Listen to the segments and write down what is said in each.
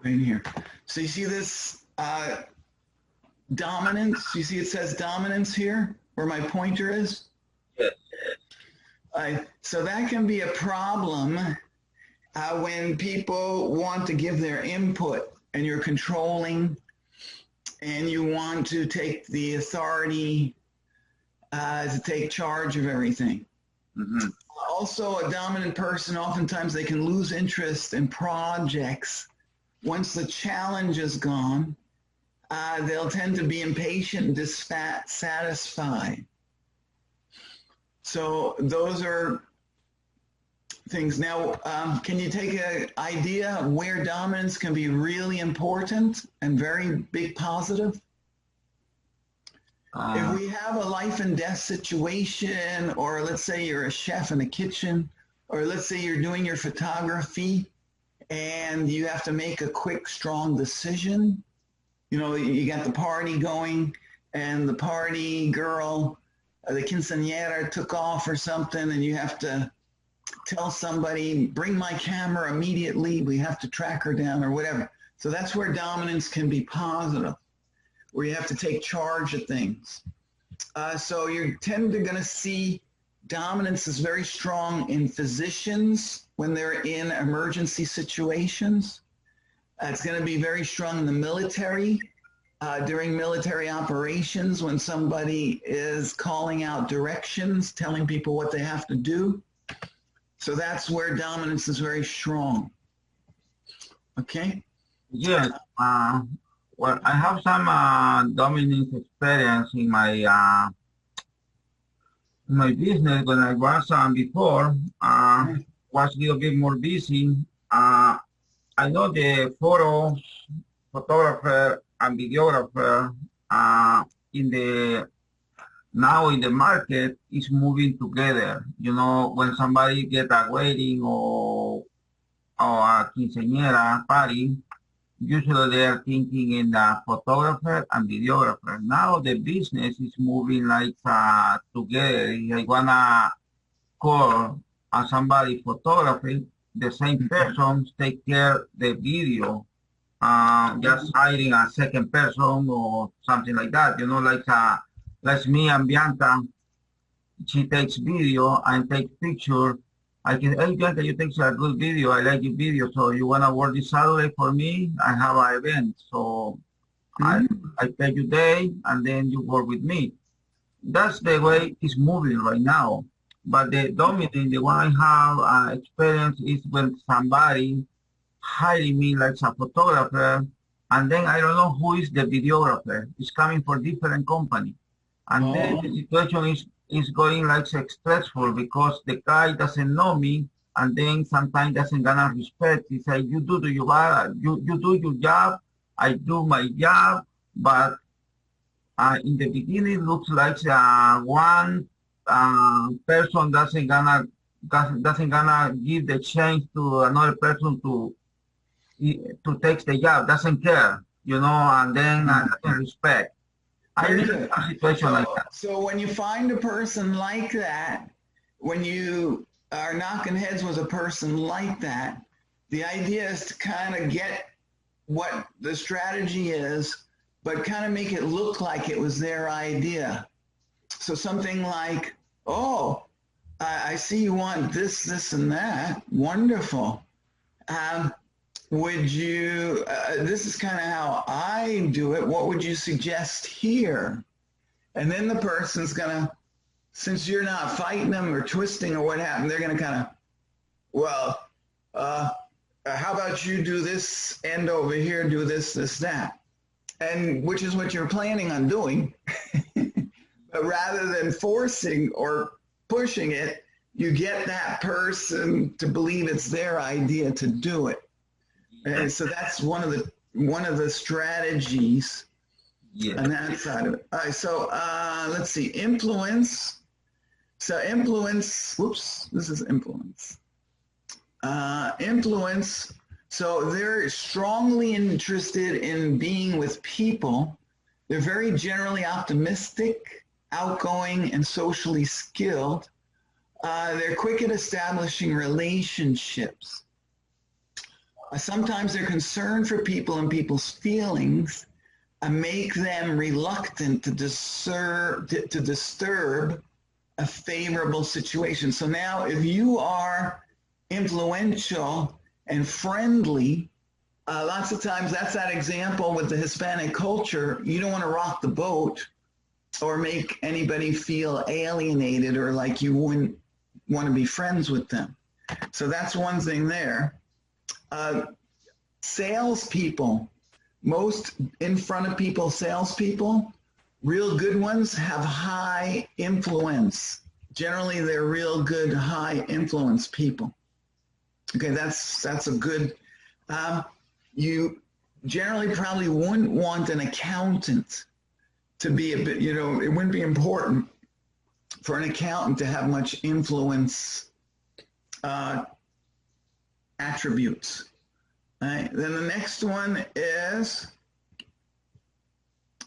Right here. So you see this dominance? You see it says dominance here, where my pointer is? Yes. So that can be a problem when people want to give their input and you're controlling and you want to take the authority to take charge of everything. Mm-hmm. Also, a dominant person, oftentimes they can lose interest in projects. Once the challenge is gone, they'll tend to be impatient and dissatisfied. So those are things. Now, can you take an idea of where dominance can be really important and very big positive? If we have a life and death situation, or let's say you're a chef in a kitchen, or let's say you're doing your photography and you have to make a quick, strong decision. You know, you got the party going and the party girl, the quinceañera took off or something, and you have to tell somebody, bring my camera immediately, we have to track her down or whatever. So that's where dominance can be positive, where you have to take charge of things. So you're going to see dominance is very strong in physicians when they're in emergency situations. It's going to be very strong in the military during military operations when somebody is calling out directions, telling people what they have to do. So that's where dominance is very strong. Okay? Yes. Well, I have some dominance experience in my business when I was before. Was a little bit more busy. I know the photographer and videographer now in the market is moving together. You know, when somebody get a wedding or a quinceañera party, usually they are thinking in the photographer and videographer. Now the business is moving like together. I wanna call somebody photography, the same person take care the video. Just hiring a second person or something like that. You know, like me and Bianca, she takes video and takes picture. I can, hey Bianca, you take a good video. I like your video. So you wanna work this Saturday for me? I have an event. So I pay you day and then you work with me. That's the way it's moving right now. But the dominant, the one I have experience is when somebody hiring me like a photographer, and then I don't know who is the videographer. It's coming for different company. And then the situation is going like stressful because the guy doesn't know me, and then sometimes doesn't gonna respect. He say, you do your you do your job, I do my job, but in the beginning it looks like one person doesn't gonna give the chance to another person to take the job, doesn't care, you know, and then doesn't respect. I live a situation like that. So when you find a person like that, when you are knocking heads with a person like that, the idea is to kind of get what the strategy is, but kind of make it look like it was their idea. So something like, oh, I see you want this, this, and that. Wonderful. Would you, this is kind of how I do it. What would you suggest here? And then the person's going to, since you're not fighting them or twisting or what happened, they're going to kind of, well, how about you do this end over here, do this, this, that. And which is what you're planning on doing. But rather than forcing or pushing it, you get that person to believe it's their idea to do it. And so that's one of the strategies on that side of it. All right, so let's see, influence. So influence, whoops, this is influence. Influence, so they're strongly interested in being with people. They're very generally optimistic, outgoing, and socially skilled. They're quick at establishing relationships. Sometimes their concern for people and people's feelings make them reluctant to disturb a favorable situation. So now if you are influential and friendly, lots of times that's that example with the Hispanic culture. You don't want to rock the boat or make anybody feel alienated or like you wouldn't want to be friends with them. So that's one thing there. Salespeople, most in front of people, salespeople, real good ones have high influence. Generally, they're real good, high influence people. Okay, that's a good. You generally probably wouldn't want an accountant to be a bit. You know, it wouldn't be important for an accountant to have much influence attributes. Right. Then the next one is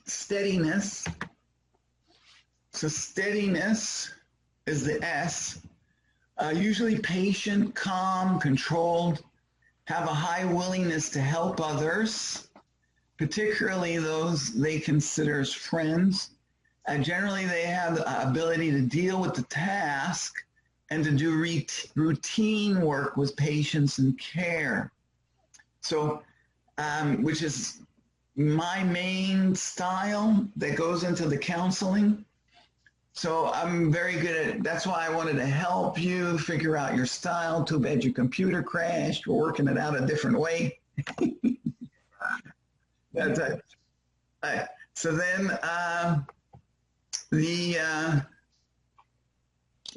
steadiness. So steadiness is the S. Usually patient, calm, controlled, have a high willingness to help others, particularly those they consider as friends. Generally, they have the ability to deal with the task and to do routine work with patience and care. So, which is my main style that goes into the counseling. So I'm very good at it. That's why I wanted to help you figure out your style. Too bad your computer crashed. We're working it out a different way. That's it. So then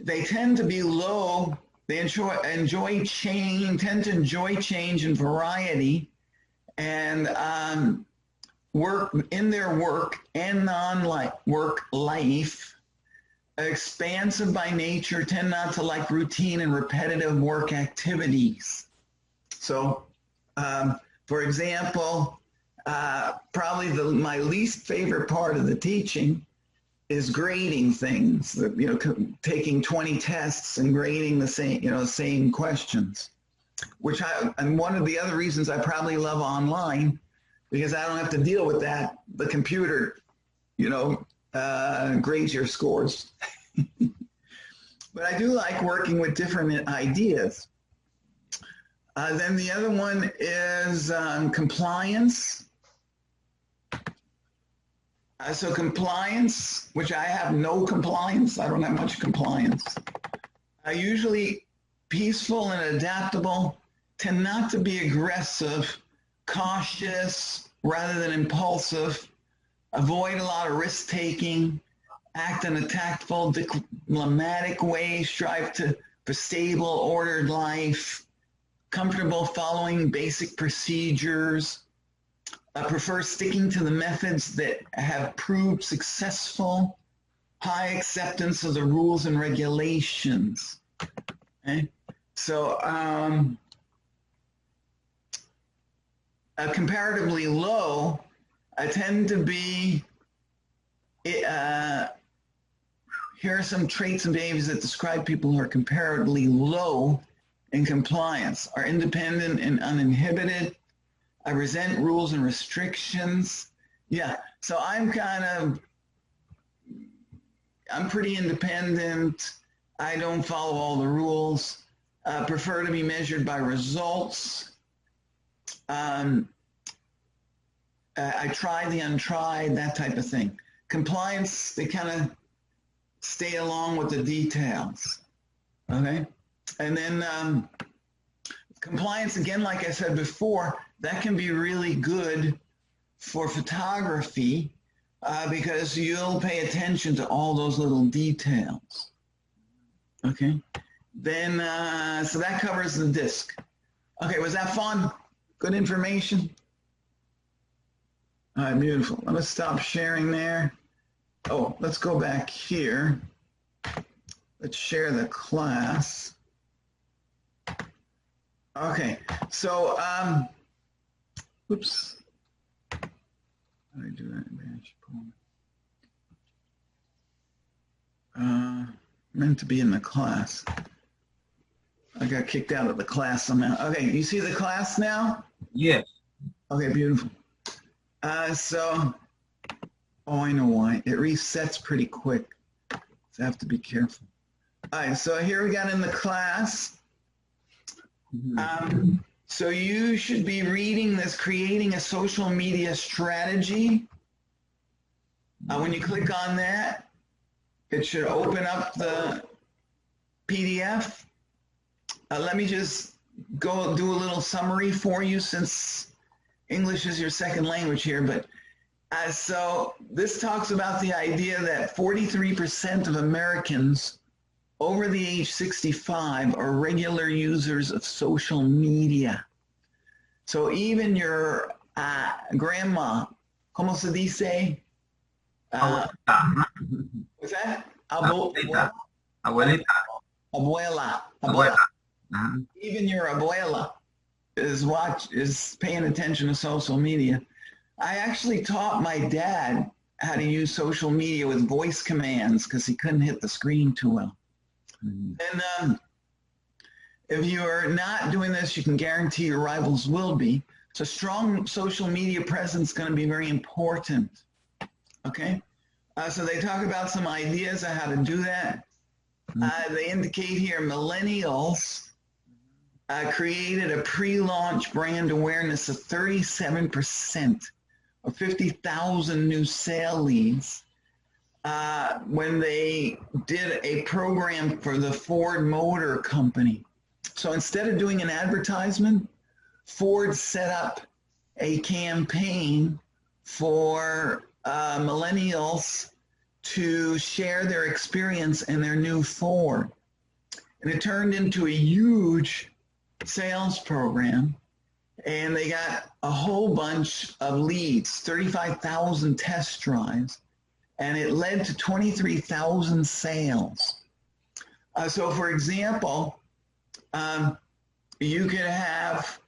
they tend to be low. They enjoy change, tend to enjoy change and variety, and work in their work and non-work life. Expansive by nature, tend not to like routine and repetitive work activities. So, for example, probably my least favorite part of the teaching is grading things, you know, taking 20 tests and grading the same questions, and one of the other reasons I probably love online, because I don't have to deal with that. The computer, grades your scores. But I do like working with different ideas. Then the other one is compliance. So compliance, which I have no compliance. I don't have much compliance. Usually peaceful and adaptable, tend not to be aggressive, cautious rather than impulsive, avoid a lot of risk-taking, act in a tactful, diplomatic way, strive for stable, ordered life, comfortable following basic procedures, prefer sticking to the methods that have proved successful, high acceptance of the rules and regulations. Okay? So comparatively low, I tend to be, here are some traits and behaviors that describe people who are comparatively low in compliance, are independent and uninhibited. I resent rules and restrictions. Yeah, so I'm pretty independent. I don't follow all the rules. Prefer to be measured by results. I try the untried, that type of thing. Compliance, they kind of stay along with the details, okay? And then compliance, again, like I said before, that can be really good for photography because you'll pay attention to all those little details, okay? Then, so that covers the disc. Okay, was that fun? Good information? All right, beautiful. Let's stop sharing there. Oh, let's go back here. Let's share the class. Okay, so, oops. How do I do that? Meant to be in the class. I got kicked out of the class somehow. Okay, you see the class now? Yes. Okay, beautiful. So, oh, I know why. It resets pretty quick. So I have to be careful. All right, so here we got in the class. So you should be reading this, creating a social media strategy. When you click on that, it should open up the PDF. Let me just go do a little summary for you since English is your second language here. But so this talks about the idea that 43% of Americans over the age 65 are regular users of social media. So even your grandma, ¿cómo se dice? Abuelita. What's that? Abuelita. Abuelita. Abuela. Abuela. Even your abuela is paying attention to social media. I actually taught my dad how to use social media with voice commands because he couldn't hit the screen too well. And if you are not doing this, you can guarantee your rivals will be. So strong social media presence is going to be very important. Okay? So they talk about some ideas of how to do that. They indicate here millennials created a pre-launch brand awareness of 37% or 50,000 new sale leads when they did a program for the Ford Motor Company. So instead of doing an advertisement, Ford set up a campaign for millennials to share their experience in their new Ford. And it turned into a huge sales program. And they got a whole bunch of leads, 35,000 test drives, and it led to 23,000 sales. So for example, you could have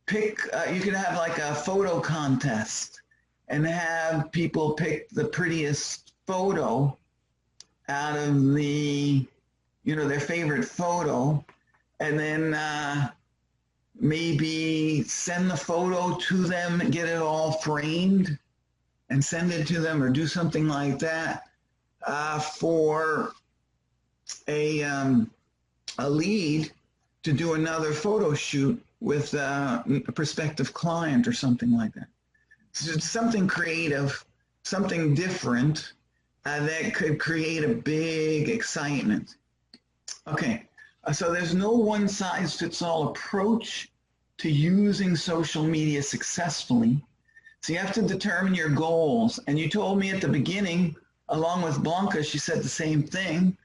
like a photo contest and have people pick the prettiest photo out of the, their favorite photo, and then maybe send the photo to them, get it all framed and send it to them, or do something like that for a lead to do another photo shoot with a prospective client or something like that. So it's something creative, something different that could create a big excitement. Okay, so there's no one-size-fits-all approach to using social media successfully. So you have to determine your goals. And you told me at the beginning, along with Blanca, she said the same thing.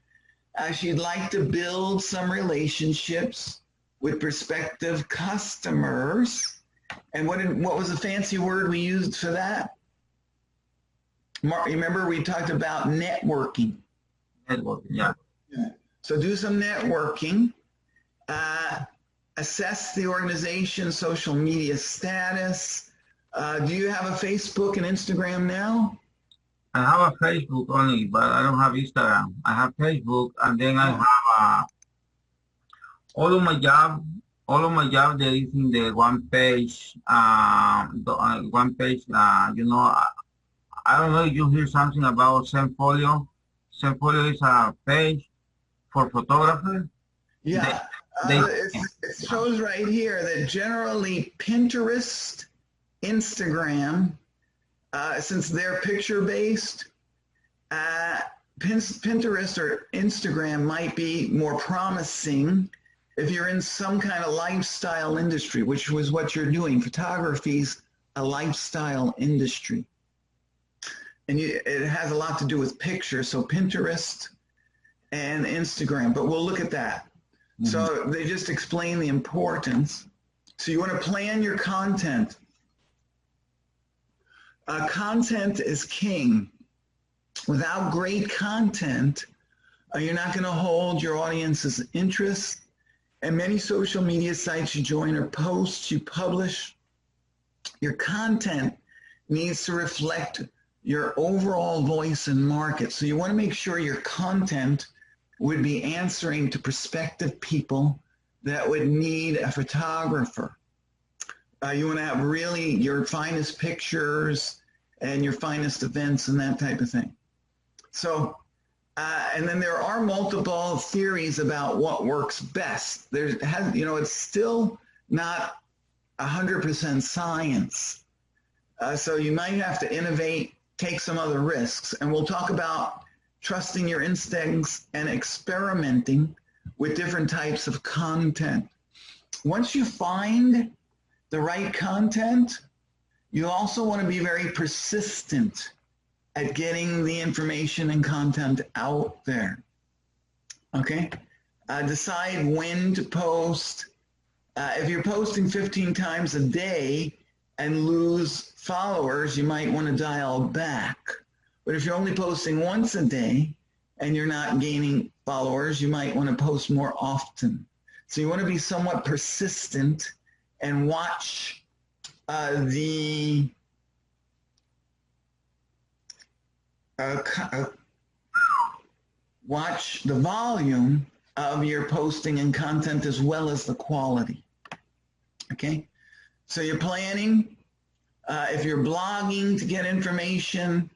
She'd like to build some relationships with prospective customers. And what was the fancy word we used for that? Mark, remember we talked about networking. Networking, yeah. So do some networking. Assess the organization's social media status. Do you have a Facebook and Instagram now? I have a Facebook only, but I don't have Instagram. I have Facebook, and then I have all of my job there is in the one page. I don't know if you hear something about Zenfolio. Zenfolio is a page for photographers. Yeah, it shows right here that generally Pinterest, Instagram, since they're picture-based, Pinterest or Instagram might be more promising if you're in some kind of lifestyle industry, which was what you're doing. Photography's a lifestyle industry. And it has a lot to do with pictures, so Pinterest and Instagram, but we'll look at that. Mm-hmm. So they just explain the importance. So you want to plan your content. Content is king. Without great content, you're not going to hold your audience's interest. And many social media sites you join or posts you publish, your content needs to reflect your overall voice and market. So you want to make sure your content would be answering to prospective people that would need a photographer. You want to have really your finest pictures and your finest events and that type of thing. So, and then there are multiple theories about what works best. It's still not 100% science. So you might have to innovate, take some other risks. And we'll talk about trusting your instincts and experimenting with different types of content. Once you find the right content, you also want to be very persistent at getting the information and content out there. Okay? Decide when to post. If you're posting 15 times a day and lose followers, you might want to dial back. But if you're only posting once a day and you're not gaining followers, you might want to post more often. So you want to be somewhat persistent and watch watch the volume of your posting and content as well as the quality. Okay, so you're planning. If you're blogging to get information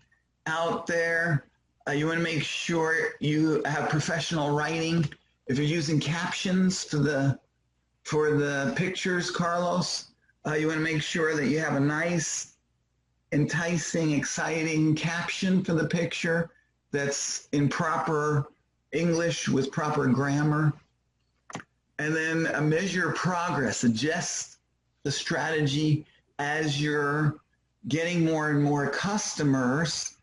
out there, you want to make sure you have professional writing. If you're using captions for the pictures, Carlos, you want to make sure that you have a nice, enticing, exciting caption for the picture that's in proper English with proper grammar. And then measure progress, adjust the strategy as you're getting more and more customers.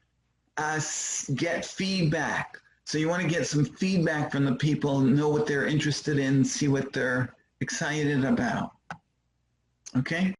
Get feedback. So you want to get some feedback from the people, know what they're interested in, see what they're excited about. Okay?